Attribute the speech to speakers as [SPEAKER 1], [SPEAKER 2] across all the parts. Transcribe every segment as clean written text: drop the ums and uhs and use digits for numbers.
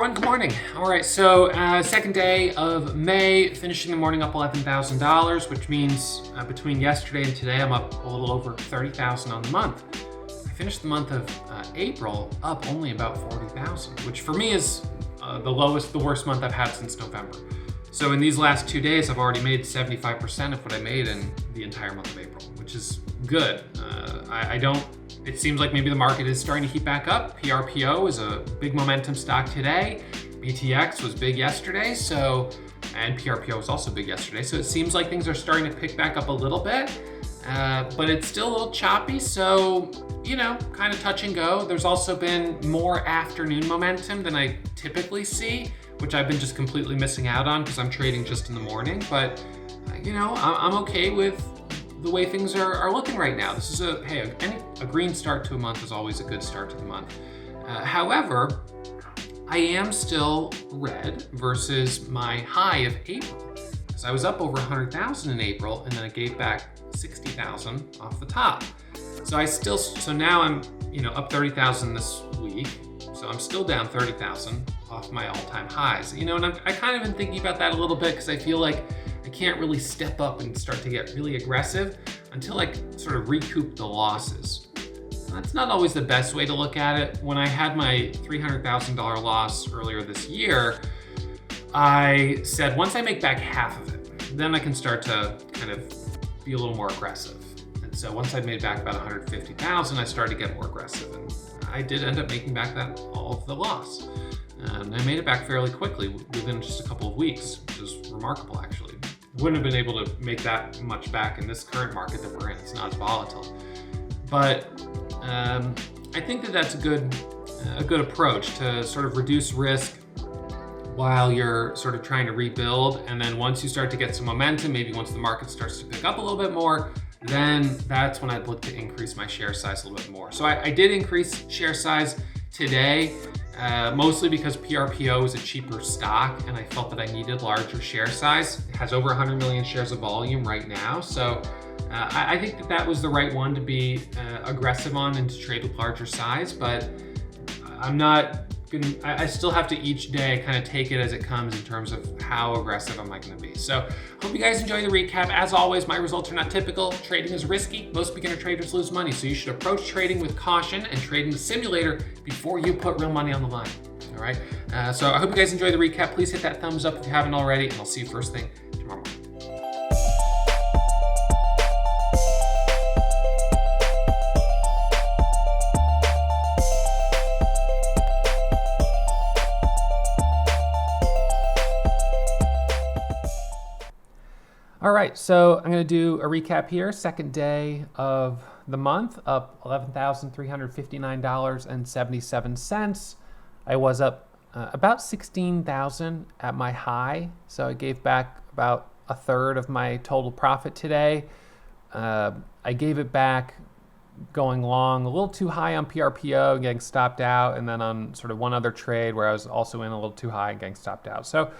[SPEAKER 1] everyone. Good morning. All right, so second day of May, finishing the morning up $11,000, which means between yesterday and today, I'm up a little over $30,000 on the month. I finished the month of April up only about $40,000, which for me is the worst month I've had since November. So in these last 2 days, I've already made 75% of what I made in the entire month of April, which is good. It seems like maybe the market is starting to heat back up. PRPO is a big momentum stock today. BTX was big yesterday, and PRPO was also big yesterday. So it seems like things are starting to pick back up a little bit, but it's still a little choppy. So, kind of touch and go. There's also been more afternoon momentum than I typically see, which I've been just completely missing out on because I'm trading just in the morning. But, I'm okay with the way things are looking right now. This is a green start to a month is always a good start to the month. However, I am still red versus my high of April. because I was up over 100,000 in April, and then I gave back 60,000 off the top. So now I'm, up 30,000 this week. So I'm still down 30,000 off my all-time highs. And I kind of been thinking about that a little bit because I feel like I can't really step up and start to get really aggressive until I sort of recoup the losses. That's not always the best way to look at it. When I had my $300,000 loss earlier this year, I said once I make back half of it, then I can start to kind of be a little more aggressive. And so once I'd made back about 150,000, I started to get more aggressive. And I did end up making back all of the loss. And I made it back fairly quickly within just a couple of weeks, which is remarkable actually. Wouldn't have been able to make that much back in this current market that we're in. It's not as volatile. But I think that that's a good approach to sort of reduce risk while you're sort of trying to rebuild. And then once you start to get some momentum, maybe once the market starts to pick up a little bit more, then that's when I'd look to increase my share size a little bit more. So I did increase share size today, mostly because PRPO is a cheaper stock and I felt that I needed larger share size. It has over 100 million shares of volume right now. So I think that was the right one to be aggressive on and to trade with larger size, but I still have to each day kind of take it as it comes in terms of how aggressive am I going to be. So hope you guys enjoy the recap. As always, my results are not typical. Trading is risky. Most beginner traders lose money. So you should approach trading with caution and trade in the simulator before you put real money on the line. All right. So I hope you guys enjoy the recap. Please hit that thumbs up if you haven't already, and I'll see you first thing tomorrow morning. All right, so I'm going to do a recap here. Second day of the month, up $11,359.77. I was up about 16,000 at my high, so I gave back about a third of my total profit today. I gave it back going long, a little too high on PRPO, getting stopped out, and then on sort of one other trade where I was also in a little too high and getting stopped out. So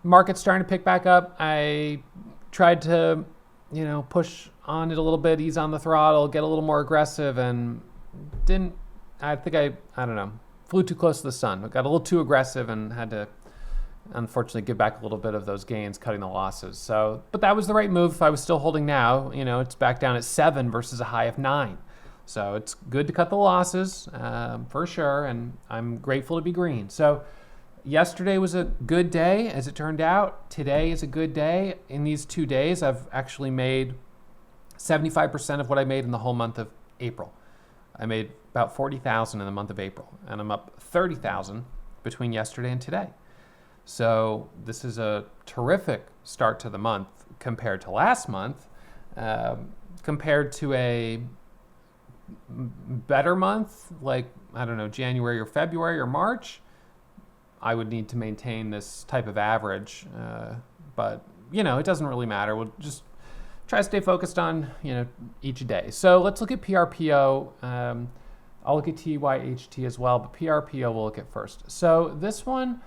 [SPEAKER 1] market's starting to pick back up. I tried to, push on it a little bit, ease on the throttle, get a little more aggressive, and flew too close to the sun. I got a little too aggressive and had to, unfortunately, give back a little bit of those gains, cutting the losses. But that was the right move. If I was still holding now, it's back down at 7 versus a high of 9. So it's good to cut the losses, for sure, and I'm grateful to be green. So yesterday was a good day, as it turned out. Today is a good day. In these 2 days, I've actually made 75% of what I made in the whole month of April. I made about 40,000 in the month of April, and I'm up 30,000 between yesterday and today. So this is a terrific start to the month compared to last month. Compared to a better month, like, January or February or March, I would need to maintain this type of average, but it doesn't really matter. We'll just try to stay focused on each day. So let's look at PRPO. I'll look at TYHT as well, but PRPO we'll look at first. So this one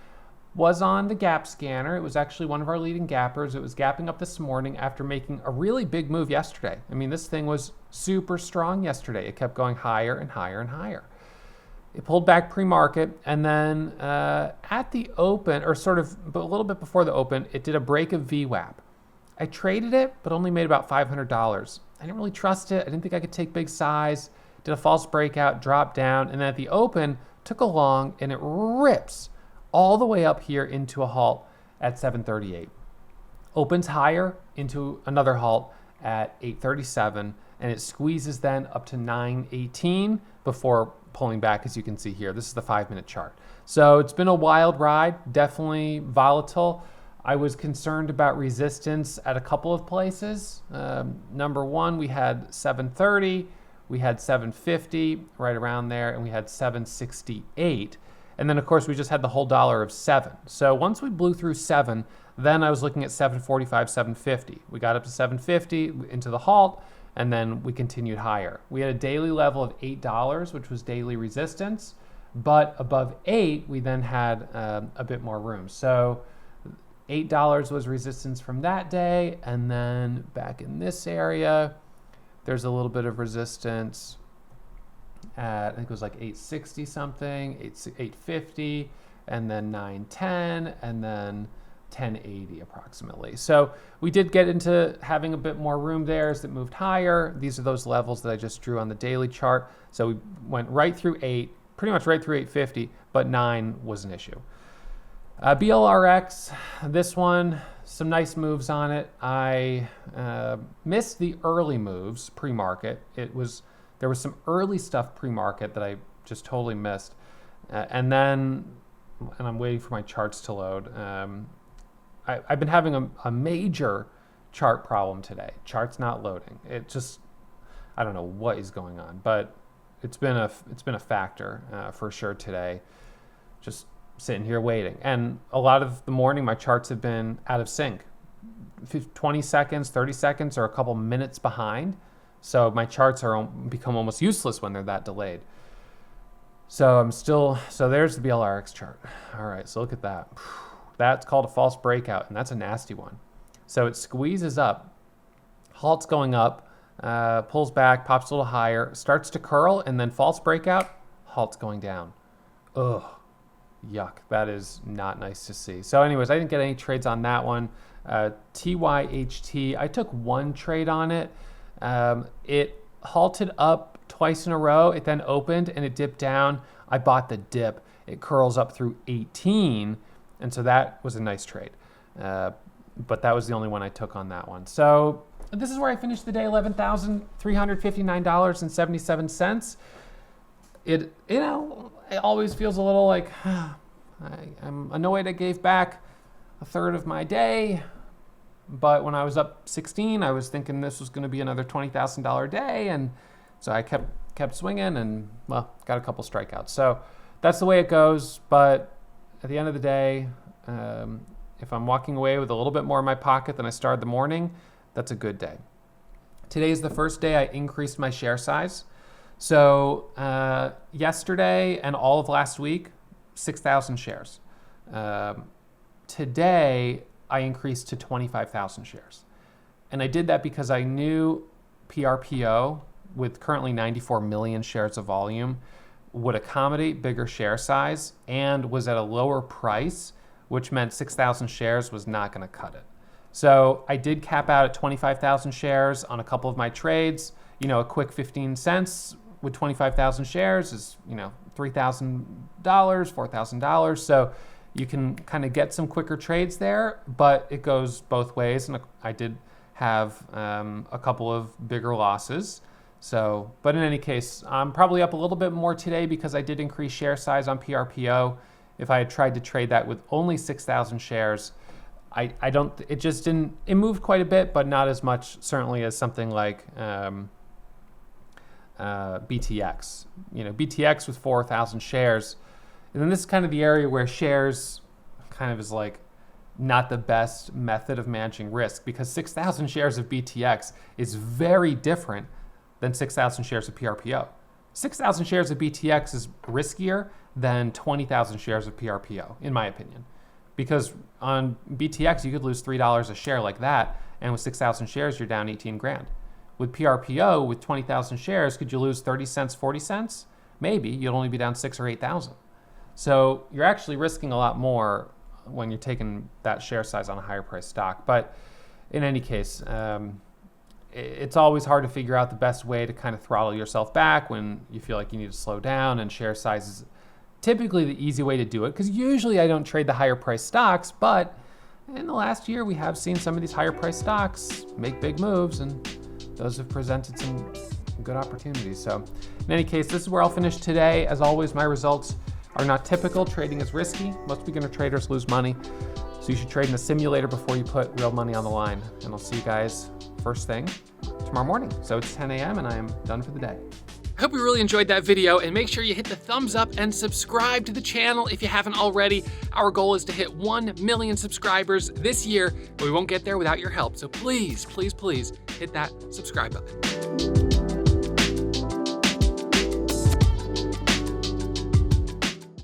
[SPEAKER 1] was on the gap scanner. It was actually one of our leading gappers. It was gapping up this morning after making a really big move yesterday. This thing was super strong yesterday. It kept going higher and higher and higher. It pulled back pre-market, and then at the open, or sort of a little bit before the open, it did a break of VWAP. I traded it, but only made about $500. I didn't really trust it. I didn't think I could take big size. Did a false breakout, dropped down, and then at the open, took a long, and it rips all the way up here into a halt at 738. Opens higher into another halt at 837, and it squeezes then up to 918 before pulling back, as you can see here. This is the 5-minute chart. So it's been a wild ride, definitely volatile. I was concerned about resistance at a couple of places. Number one, we had 730, we had 750 right around there, and we had 768. And then of course we just had the whole dollar of 7. So once we blew through 7, then I was looking at 745, 750. We got up to 750 into the halt, and then we continued higher. We had a daily level of $8, which was daily resistance, but above 8, we then had a bit more room. So $8 was resistance from that day, and then back in this area, there's a little bit of resistance at, I think it was like 860 something, 850, and then 910, and then 1080 approximately. So we did get into having a bit more room there as it moved higher. These are those levels that I just drew on the daily chart. So we went right through 8, pretty much right through 850, but 9 was an issue. BLRX, this one, some nice moves on it. I missed the early moves pre-market. There was some early stuff pre-market that I just totally missed. And I'm waiting for my charts to load. I've been having a major chart problem today. Chart's not loading. It just, I don't know what is going on, but it's been a factor for sure today. Just sitting here waiting. And a lot of the morning, my charts have been out of sync. 20 seconds, 30 seconds, or a couple minutes behind. So my charts become almost useless when they're that delayed. So there's the BLRX chart. All right, so look at that. That's called a false breakout, and that's a nasty one. So it squeezes up, halts going up, pulls back, pops a little higher, starts to curl, and then false breakout, halts going down. Ugh. Yuck, that is not nice to see. So anyways, I didn't get any trades on that one. TYHT, I took one trade on it. It halted up twice in a row. It then opened and it dipped down. I bought the dip. It curls up through 18. And so that was a nice trade. But that was the only one I took on that one. So this is where I finished the day, $11,359.77. It always feels a little like I'm annoyed I gave back a third of my day, but when I was up 16, I was thinking this was going to be another $20,000 day, and so I kept swinging and, well, got a couple strikeouts. So that's the way it goes, but at the end of the day, if I'm walking away with a little bit more in my pocket than I started the morning, that's a good day. Today is the first day I increased my share size. So yesterday and all of last week, 6,000 shares. Today, I increased to 25,000 shares. And I did that because I knew PRPO, with currently 94 million shares of volume, would accommodate bigger share size and was at a lower price, which meant 6,000 shares was not going to cut it. So I did cap out at 25,000 shares on a couple of my trades. A quick 15 cents with 25,000 shares is, $3,000, $4,000. So you can kind of get some quicker trades there, but it goes both ways. And I did have a couple of bigger losses. So, but in any case, I'm probably up a little bit more today because I did increase share size on PRPO. If I had tried to trade that with only 6,000 shares, it moved quite a bit, but not as much certainly as something like BTX. BTX with 4,000 shares. And then this is kind of the area where shares kind of is like not the best method of managing risk, because 6,000 shares of BTX is very different than 6,000 shares of PRPO. 6,000 shares of BTX is riskier than 20,000 shares of PRPO, in my opinion. Because on BTX, you could lose $3 a share like that, and with 6,000 shares, you're down 18 grand. With PRPO, with 20,000 shares, could you lose 30 cents, 40 cents? maybe you'll only be down 6 or 8,000. So you're actually risking a lot more when you're taking that share size on a higher price stock. But in any case, it's always hard to figure out the best way to kind of throttle yourself back when you feel like you need to slow down, and share size is typically the easy way to do it, because usually I don't trade the higher price stocks, but in the last year we have seen some of these higher price stocks make big moves, and those have presented some good opportunities. So in any case, this is where I'll finish today. As always, my results are not typical. Trading is risky. Most beginner traders lose money. So you should trade in a simulator before you put real money on the line. And I'll see you guys first thing tomorrow morning. So it's 10 a.m. and I am done for the day. I hope you really enjoyed that video, and make sure you hit the thumbs up and subscribe to the channel if you haven't already. Our goal is to hit 1 million subscribers this year, but we won't get there without your help. So please, please, please hit that subscribe button.